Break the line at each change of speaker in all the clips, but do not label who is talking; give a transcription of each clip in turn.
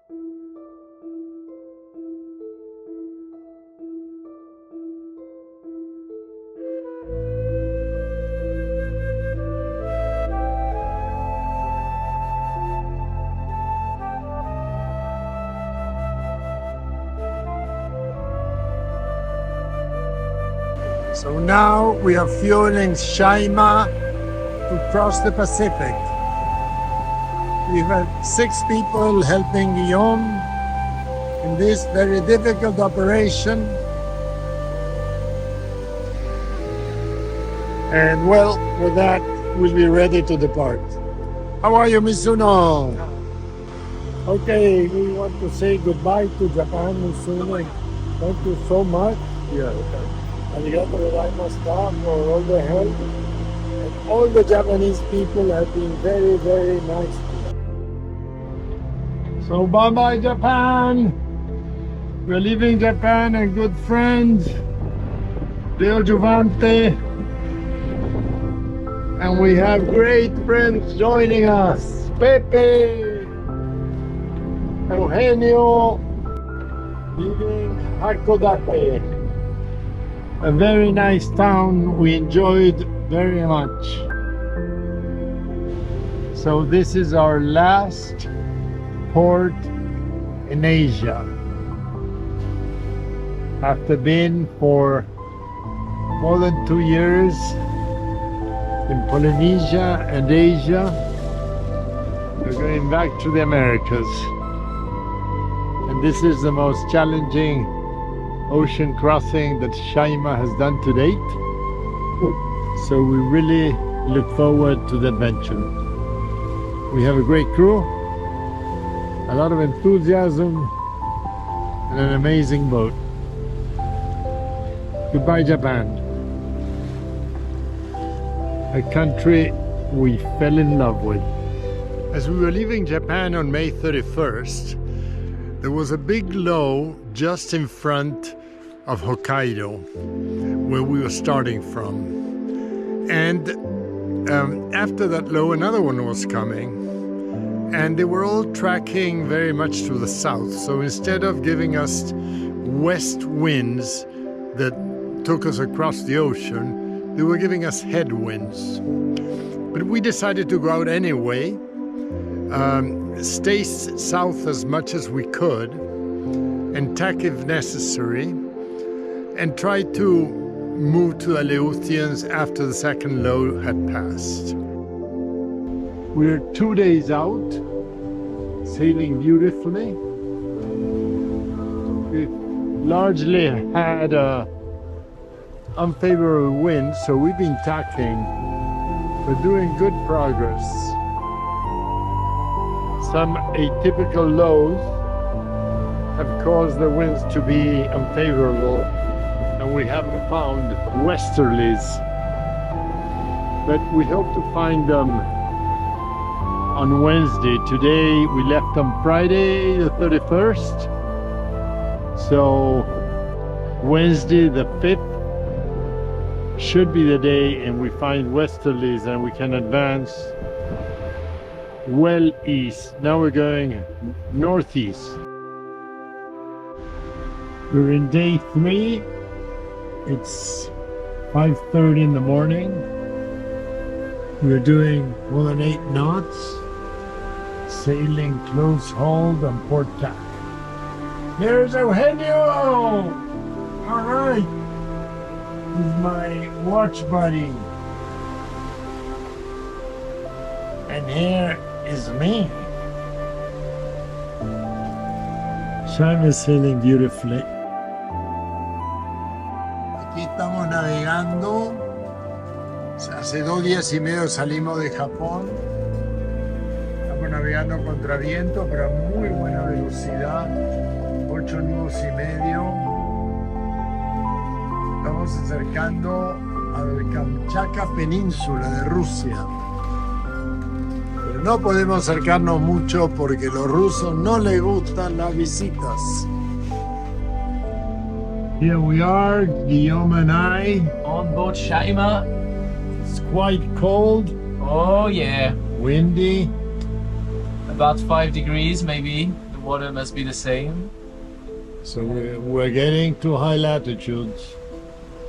So now we are fueling Shaima to cross the Pacific. We've had 6 people helping Guillaume in this very difficult operation. And well, with that, we'll be ready to depart. How are you, Mizuno? Okay, we want to say goodbye to Japan, Mizuno. Thank you so much. Yeah. Arigato gozaimashita for all the help. And all the Japanese people have been very, very nice to us. So bye-bye, Japan. We're leaving Japan and good friends. Deo Giovante. And we have great friends joining us. Pepe. Eugenio. Leaving Hakodate. A very nice town we enjoyed very much. So this is our last port in Asia. After being for more than 2 years in Polynesia and Asia, we're going back to the Americas. And this is the most challenging ocean crossing that Shaima has done to date. So we really look forward to the adventure. We have a great crew, a lot of enthusiasm, and an amazing boat. Goodbye, Japan. A country we fell in love with. As we were leaving Japan on May 31st, there was a big low just in front of Hokaido, where we were starting from. And after that low, another one was coming. And they were all tracking very much to the south. So instead of giving us west winds that took us across the ocean, they were giving us headwinds. But we decided to go out anyway, stay south as much as we could, and tack if necessary, and try to move to Aleutians after the second low had passed. We're 2 days out, sailing beautifully. We've largely had unfavorable wind, so we've been tacking. We're doing good progress. Some atypical lows have caused the winds to be unfavorable, and we haven't found westerlies, but we hope to find them on Wednesday. Today we left on Friday the 31st, so Wednesday the 5th should be the day, and we find westerlies and we can advance well east. Now we're going northeast. We're in day 3. It's 5:30 in the morning. We're doing more than 8 knots, sailing close hold on port tack. There's Eugenio! All right. He's my watch buddy. And here is me. Shaima is sailing beautifully. Aquí estamos navegando. Hace 2 días y medio salimos de Japón. Estamos navegando contra viento, pero a muy buena velocidad. 8 nudos y medio. Estamos acercando al Kamchatka península de Rusia. Pero no podemos acercarnos mucho porque a los rusos no les gustan las visitas. Here we are, Guillaume and I.
On board Shaima.
It's quite cold.
Oh yeah.
Windy.
About 5 degrees maybe. The water must be the same.
So we're getting to high latitudes.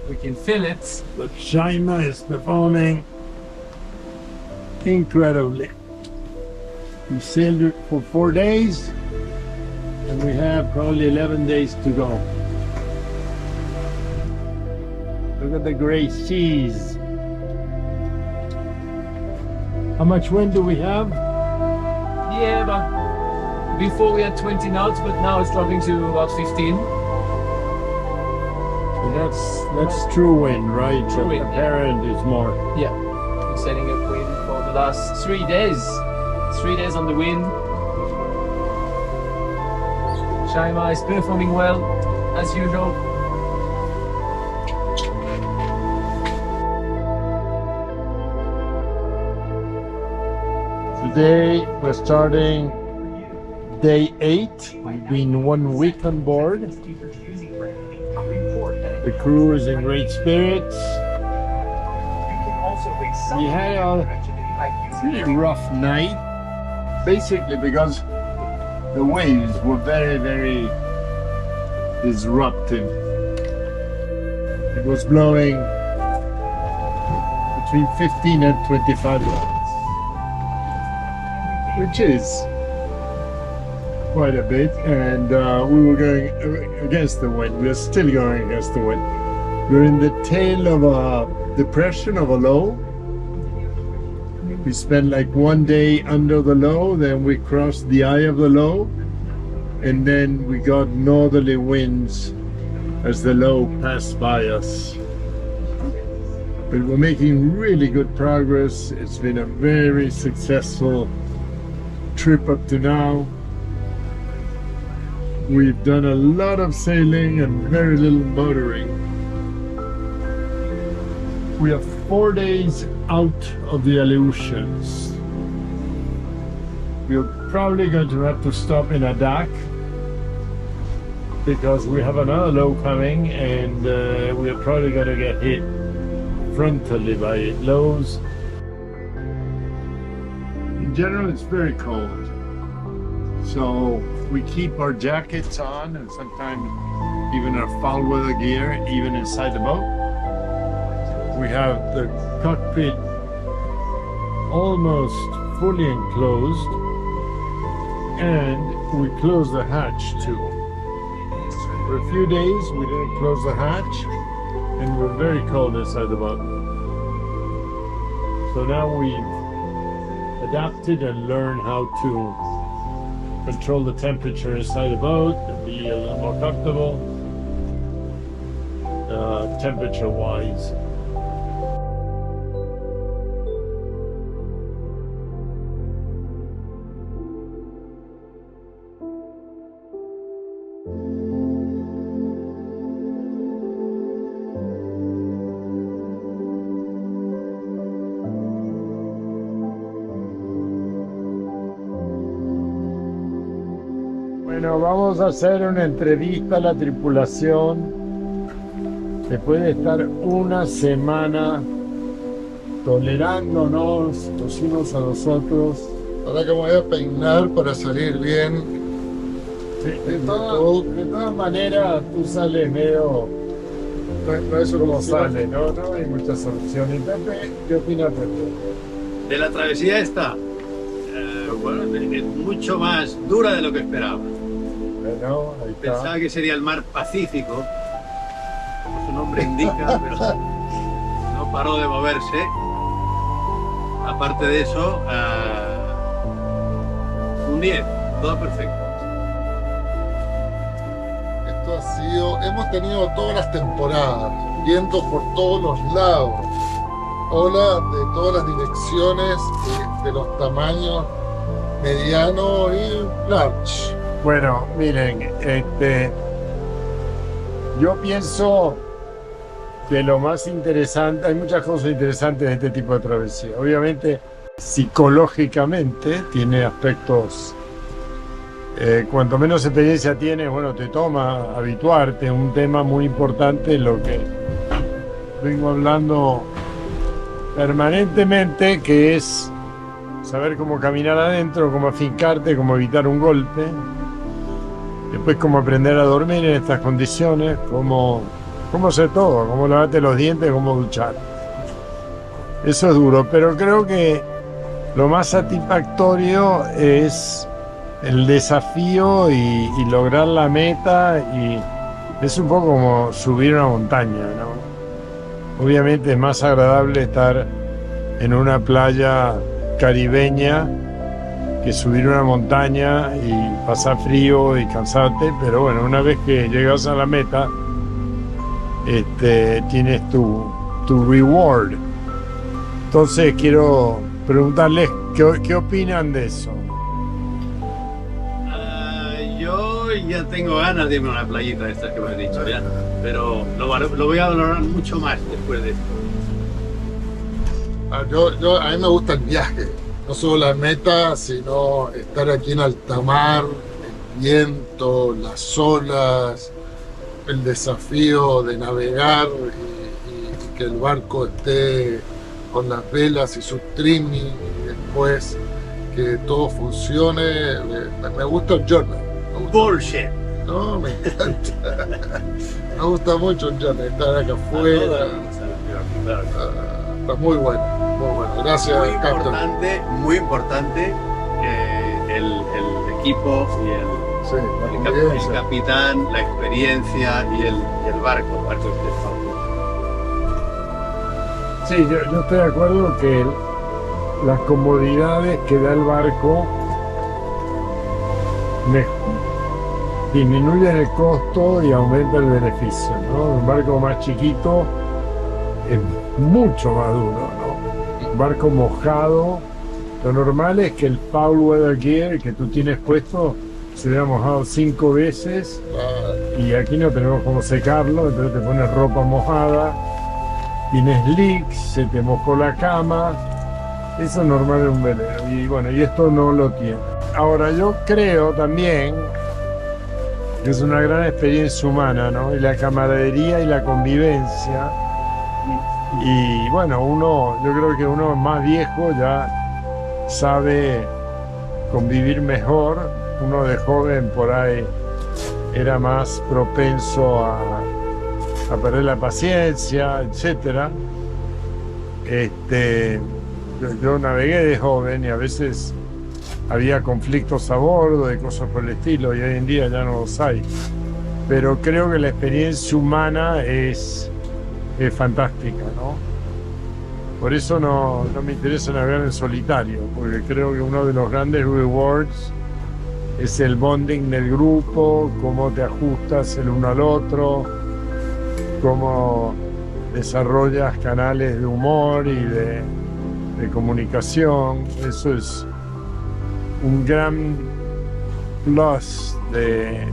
We can feel it.
But Shaima is performing incredibly. We sailed for 4 days and we have probably 11 days to go. Look at the gray seas. How much wind do we have?
Yeah, but before we had 20 knots, but now it's dropping to about 15.
That's true wind, right?
True wind,
apparent is more.
Yeah, we're setting up wind for the last 3 days. 3 days on the wind. Shaima is performing well, as usual.
Today we're starting day 8. We've been 1 week on board. The crew is in great spirits. We had a pretty rough night, basically because the waves were very, very disruptive. It was blowing between 15 and 25 knots, which is quite a bit, and we were going against the wind. We are still going against the wind. We're in the tail of a depression of a low. We spent like 1 day under the low, then we crossed the eye of the low, and then we got northerly winds as the low passed by us. But we're making really good progress. It's been a very successful trip up to now. We've done a lot of sailing and very little motoring. We are 4 days out of the Aleutians. We're probably going to have to stop in a dock because we have another low coming, and we're probably going to get hit frontally by lows. In general, it's very cold. So we keep our jackets on and sometimes even our foul weather gear, even inside the boat. We have the cockpit almost fully enclosed, and we close the hatch too. For a few days we didn't close the hatch, and we're very cold inside the boat. So now we've adapted and learned how to control the temperature inside the boat and be a little more comfortable temperature-wise. Bueno, vamos a hacer una entrevista a la tripulación después de estar una semana tolerándonos los unos a los otros.
Ahora que me voy a peinar para salir bien.
Sí, de todas maneras, tú sales medio... No es como sale, ¿no? No hay muchas soluciones. Pepe, ¿qué opinas, Pepe?
De la travesía esta, bueno, es mucho más dura de lo que esperaba.
Bueno, ahí está.
Pensaba que sería el mar Pacífico, como su nombre indica, pero no paró de moverse. Aparte de eso, un 10, todo perfecto.
Esto ha sido, hemos tenido todas las temporadas, vientos por todos los lados, olas de todas las direcciones, de los tamaños mediano y large.
Bueno, miren, yo pienso que lo más interesante, hay muchas cosas interesantes de este tipo de travesía. Obviamente, psicológicamente, tiene aspectos, cuanto menos experiencia tienes, bueno, te toma habituarte. Un tema muy importante, lo que vengo hablando permanentemente, que es saber cómo caminar adentro, cómo afincarte, cómo evitar un golpe. Después cómo aprender a dormir en estas condiciones, cómo hacer todo, cómo lavarte los dientes, cómo duchar. Eso es duro, pero creo que lo más satisfactorio es el desafío y lograr la meta, y es un poco como subir una montaña, ¿no? Obviamente es más agradable estar en una playa caribeña que subir una montaña y pasar frío y cansarte, pero bueno, una vez que llegas a la meta, tienes tu reward. Entonces quiero preguntarles qué opinan de eso.
Yo ya tengo ganas de irme a una playita de estas que me has dicho ya, pero lo voy a valorar mucho más después de esto.
A mí me gusta el viaje, no solo la meta, sino estar aquí en alta mar, el viento, las olas, el desafío de navegar y que el barco esté con las velas y su trimming, y después que todo funcione. Me gusta el journey.
Bullshit.
No, me encanta. Me gusta mucho el journey, estar acá afuera. Está muy bueno, muy bueno. Gracias,
muy importante el equipo y el capitán, la experiencia y el barco esté fabuloso.
Sí, yo estoy de acuerdo que las comodidades que da el barco disminuyen el costo y aumenta el beneficio, ¿no? Un barco más chiquito es mucho más duro, ¿no? Un barco mojado, lo normal es que el foul weather gear que tú tienes puesto se vea mojado 5 veces, y aquí no tenemos cómo secarlo, entonces te pones ropa mojada, tienes leaks, se te mojó la cama. Eso es normal en un velero, y bueno, y esto no lo tiene. Ahora, yo creo también que es una gran experiencia humana, ¿no? Y la camaradería y la convivencia. Y bueno, yo creo que uno más viejo ya sabe convivir mejor. Uno de joven por ahí era más propenso a perder la paciencia, etcétera. Yo navegué de joven y a veces había conflictos a bordo y cosas por el estilo, y hoy en día ya no los hay. Pero creo que la experiencia humana es fantástica, ¿no? Por eso no me interesa navegar en solitario, porque creo que uno de los grandes rewards es el bonding del grupo, cómo te ajustas el uno al otro, cómo desarrollas canales de humor y de comunicación. Eso es un gran plus de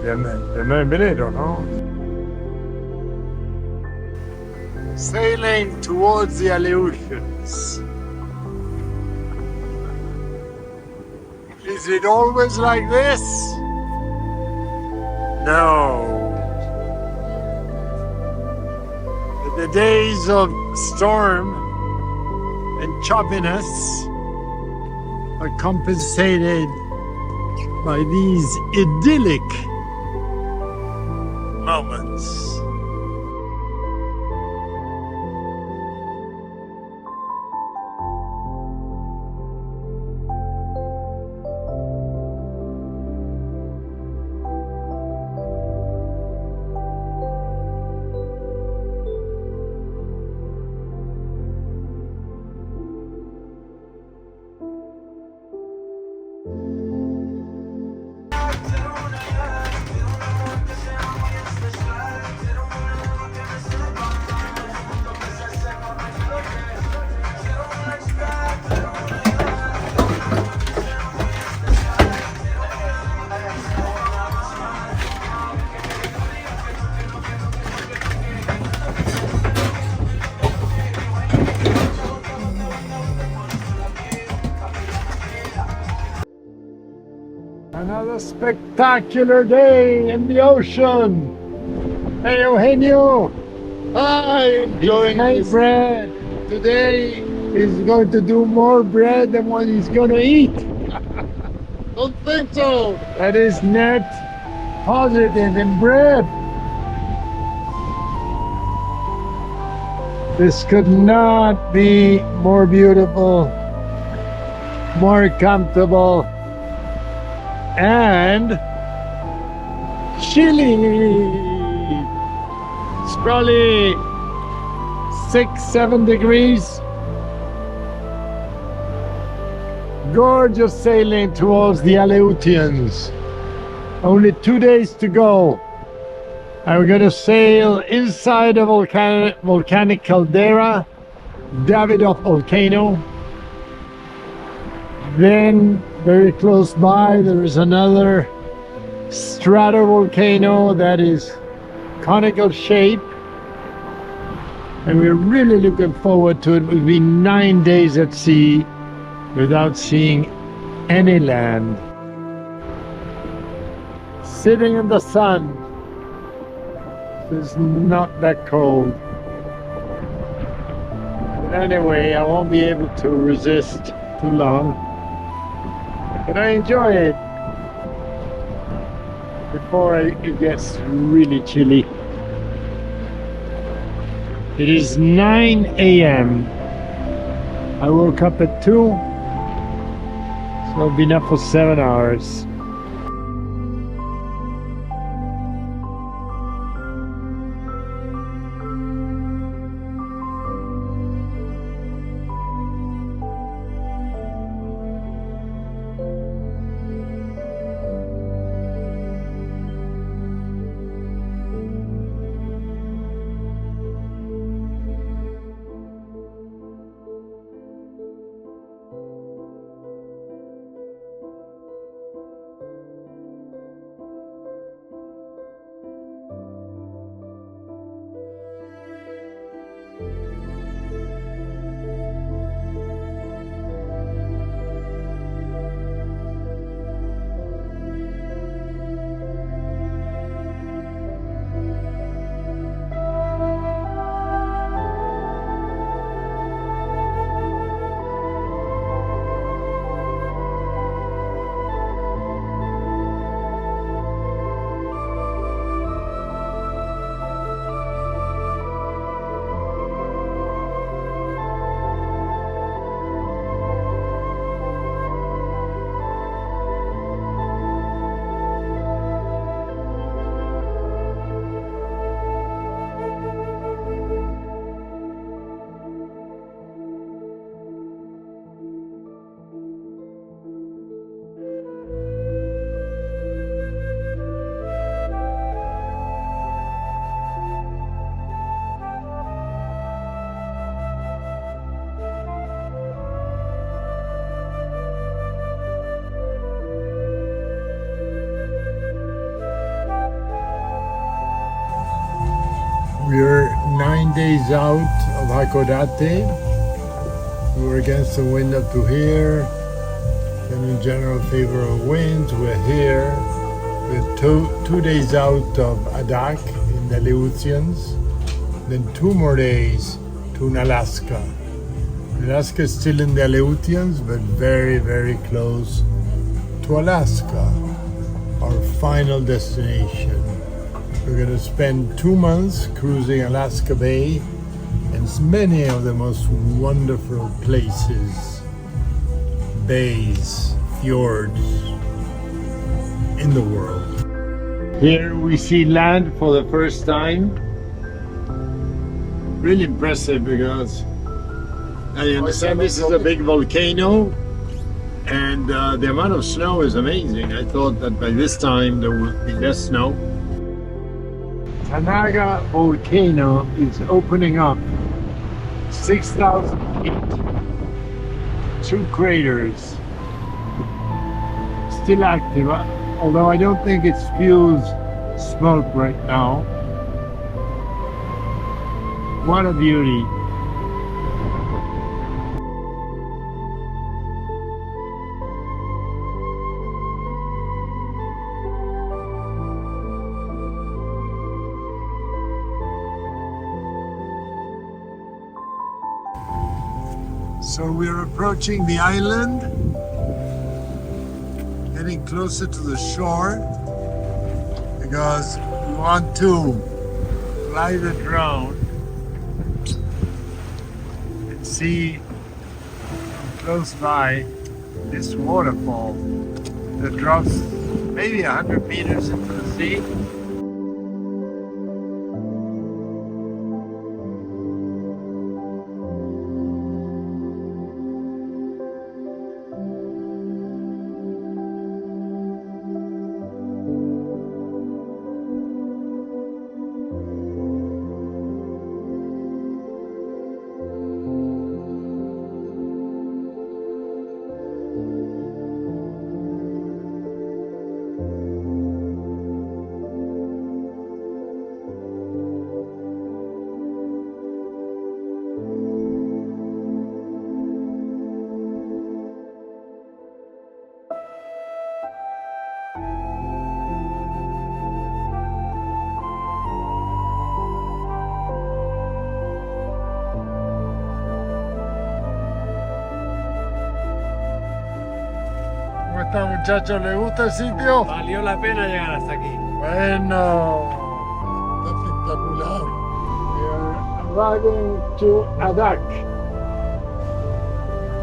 andar en velero, ¿no? Sailing towards the Aleutians. Is it always like this? No. The days of storm and choppiness are compensated by these idyllic moments. Another spectacular day in the ocean. Hey, Eugenio.
Hi, enjoying
Hey,
this.
bread. Today he's going to do more bread than what he's going to eat.
Don't think so.
That is net positive in bread. This could not be more beautiful, more comfortable, and chilly. It's probably 6-7 degrees. Gorgeous sailing towards the Aleutians. Only 2 days to go. And we're going to sail inside a volcanic caldera, Davidoff volcano. Then, very close by, there is another stratovolcano that is conical shape. And we're really looking forward to it. It will be 9 days at sea without seeing any land. Sitting in the sun. It's not that cold. But anyway, I won't be able to resist too long. But I enjoy it before it gets really chilly. It is 9 a.m. I woke up at 2, so I've been up for 7 hours. We're 9 days out of Hakodate. We were against the wind up to here. Then in general favorable winds, we're here. We're two days out of Adak in the Aleutians. Then 2 more days to Alaska. Alaska is still in the Aleutians, but very, very close to Alaska, our final destination. We're going to spend 2 months cruising Alaska Bay and many of the most wonderful places, bays, fjords in the world. Here we see land for the first time. Really impressive because I understand this is a big volcano and the amount of snow is amazing. I thought that by this time there would be less snow. Tanaga volcano is opening up 6,000 feet. 2 craters. Still active, although I don't think it spews smoke right now. What a beauty. So we're approaching the island, heading getting closer to the shore because we want to fly the drone and see from close by this waterfall that drops maybe 100 meters into the sea. ¿Cómo está, muchachos? ¿Les gusta el sitio?
Valió la pena llegar hasta aquí.
Bueno, está espectacular. We are arriving to Adak.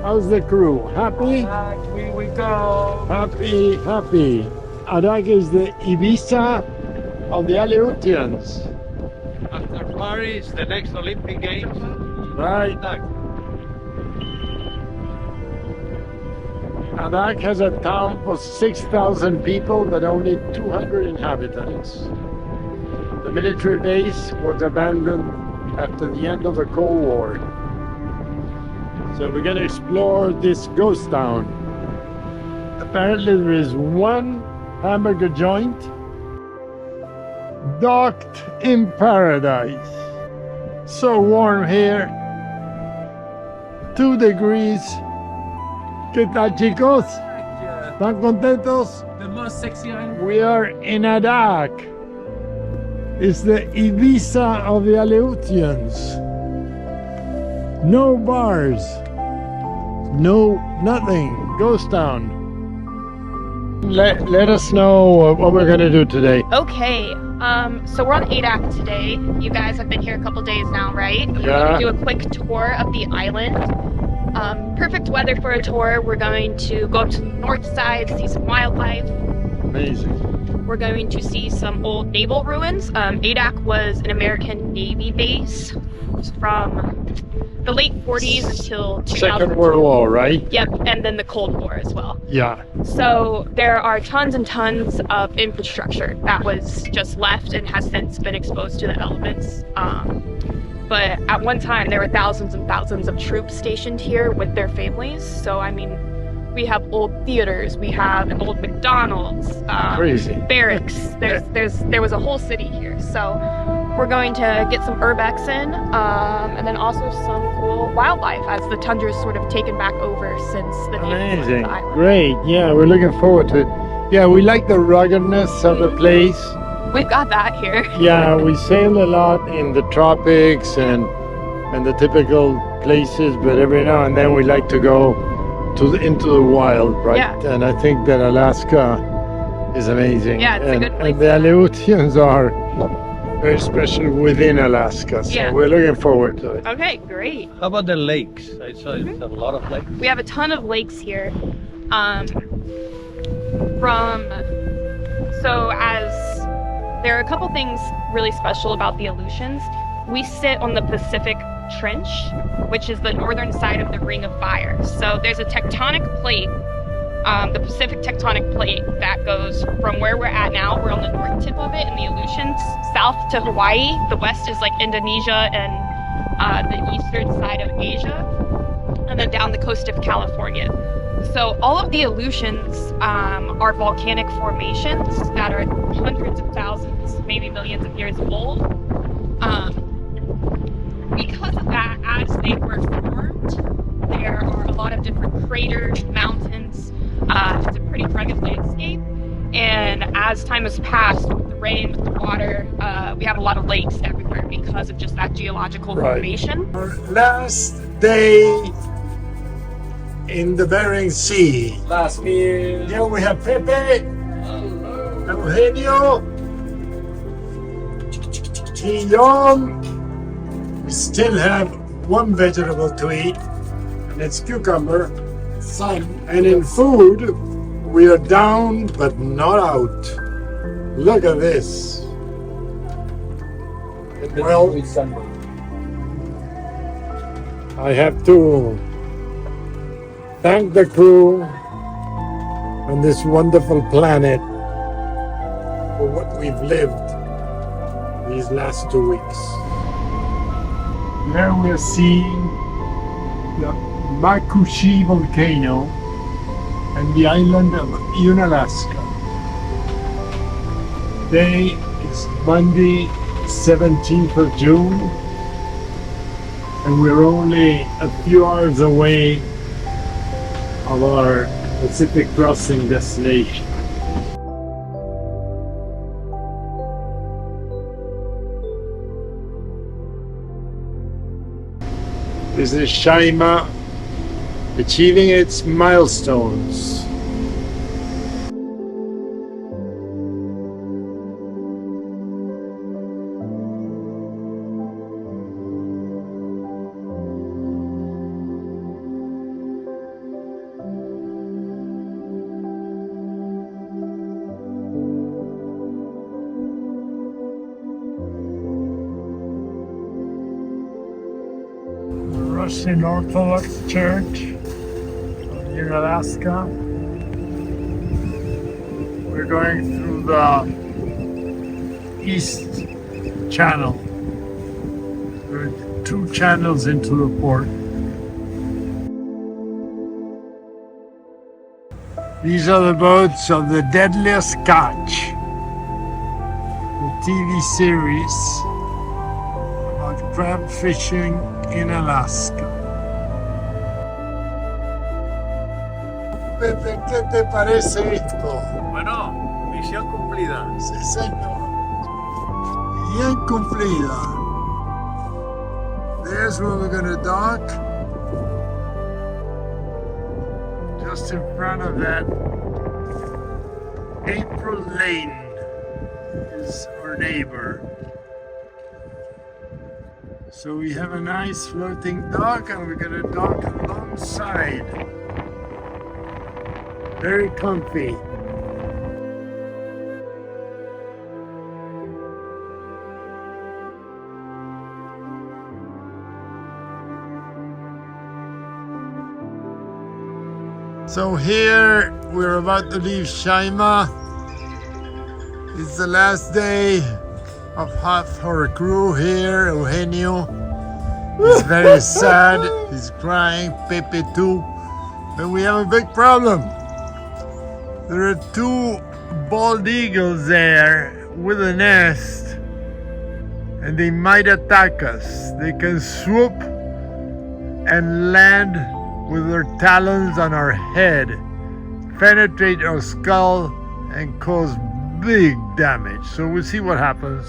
How's the crew? Happy?
Back we go.
Happy, happy. Adak is the Ibiza of the Aleutians.
After Paris, the next Olympic Games.
Right. Adak has a town of 6,000 people, but only 200 inhabitants. The military base was abandoned after the end of the Cold War. So we're going to explore this ghost town. Apparently there is one hamburger joint docked in paradise. So warm here. 2 degrees. ¿Qué tal, chicos? ¿Están contentos?
The most sexy island.
We are in Adak. It's the Ibiza of the Aleutians. No bars. No nothing. Ghost town. Let us know what we're going to do today.
Okay, so we're on Adak today. You guys have been here a couple days now, right? We're
Yeah.
going to do a quick tour of the island. Perfect weather for a tour. We're going to go up to the north side, see some wildlife.
Amazing.
We're going to see some old naval ruins. Adak was an American Navy base from the late 40s until 2002.
Second World War, right?
Yep, and then the Cold War as well.
Yeah.
So there are tons and tons of infrastructure that was just left and has since been exposed to the elements. But at one time, there were thousands and thousands of troops stationed here with their families. So, I mean, we have old theaters, we have an old McDonald's,
Crazy.
barracks. There was a whole city here. So we're going to get some urbex in, and then also some cool wildlife as the tundra is sort of taken back over since the native
Amazing.
the island.
Great. Yeah, we're looking forward to it. Yeah, we like the ruggedness of the place.
We've got that here.
Yeah, we sail a lot in the tropics and the typical places, but every now and then we like to go into the wild, right?
Yeah.
And I think that Alaska is amazing.
Yeah, it's a good place
And the Aleutians are very special within Alaska, so
Yeah.
we're looking forward to it.
Okay, great.
How about the lakes? I saw it's a lot of lakes.
We have a ton of lakes here. There are a couple things really special about the Aleutians. We sit on the Pacific Trench, which is the northern side of the Ring of Fire. So there's a tectonic plate, the Pacific tectonic plate, that goes from where we're at now. We're on the north tip of it in the Aleutians, south to Hawaii. The west is like Indonesia and the eastern side of Asia, and then down the coast of California. So all of the Aleutians are volcanic formations that are hundreds of thousands, maybe millions of years old. Because of that, as they were formed, there are a lot of different craters, mountains. It's a pretty rugged landscape. And as time has passed, with the rain, with the water, we have a lot of lakes everywhere because of just that geological
Right.
formation.
Our last day in the Bering Sea.
Last meal.
Here we have Pepe, Eugenio, Guillaume. We still have one vegetable to eat, and it's cucumber. And in food, we are down but not out. Look at this. Well, I have to thank the crew on this wonderful planet for what we've lived these last 2 weeks. There we're seeing the Makushi volcano and the island of Unalaska. Today is Monday, 17th of June, and we're only a few hours away of our Pacific crossing destination. This is Shaima achieving its milestones. Russian Orthodox Church in Alaska. We're going through the East Channel. There are 2 channels into the port. These are the boats of the Deadliest Catch, the TV series about crab fishing in Alaska. Pepe, ¿qué te parece esto?
Bueno, misión cumplida.
Sí, señor. Bien cumplida. There's where we're gonna dock. Just in front of that, April Lane is our neighbor. So we have a nice floating dock, and we're gonna dock alongside. Very comfy. So here we're about to leave Shaima. It's the last day of half our crew here. Eugenio is very sad. He's crying. Pepe too. And we have a big problem. There are 2 bald eagles there with a nest, and they might attack us. They can swoop and land with their talons on our head, penetrate our skull, and cause big damage. So we'll see what happens.